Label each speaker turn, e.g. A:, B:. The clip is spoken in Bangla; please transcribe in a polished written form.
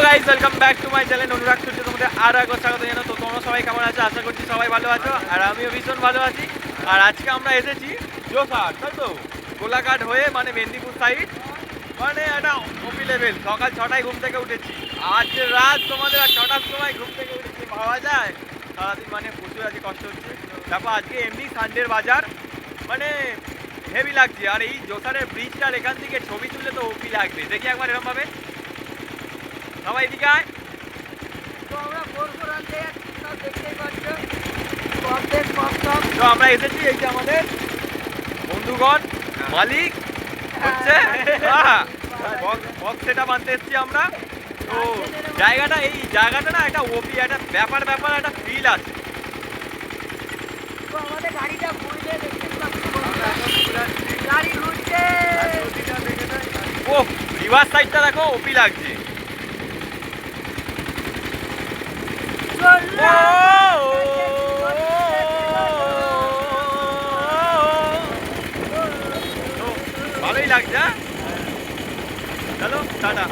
A: Guys welcome back to my channel Anurag Surya তোমাদের আর একবার স্বাগত জানাই। তো তোমরা সবাই কেমন আছো? আশা করছি সবাই ভালো আছো আর আমিও ভীষণ ভালো আছি। আর আজকে আমরা এসেছি জোসার, তাই তো কোলাঘাট হয়ে মানে মেদিনীপুর সাইড, মানে একটা ওপি লেভেল। সকাল 6টায় ঘুম থেকে উঠেছি, আজ রাত তোমাদের 6টার সময় ঘুম থেকে উঠেছি, ভাবা যায়? সারাদিন মানে প্রচুর আজকে কষ্ট হচ্ছে। তারপর আজকে এমনি সানডের বাজার, মানে হেভি লাগছে। আর এই জোসারের ব্রিজটার এখান থেকে ছবি তুললে তো ওপি লাগবে। দেখি একবার এরকম ভাবে সবাই এদিকে আয়।
B: তো আমরা ভোর আনতে যাচ্ছি, সব দেখতেই পাচ্ছ।
A: তো আমরা এসেছি, এই যে আমাদের বন্ধুগণ, মালিক হচ্ছে বক্স সেটা বানতে এসেছি আমরা। তো জায়গাটা, এই জায়গাটা না একটা ওপি, একটা ব্যাপার একটা ফিল আছে।
B: তো আমাদের গাড়িটা ঘুরবে, দেখতে পাচ্ছ গাড়ি ঘুরছে।
A: ও রিভার সাইডটা দেখো, ওপি লাগছে। ভালোই লাগছে। চলো টাটা।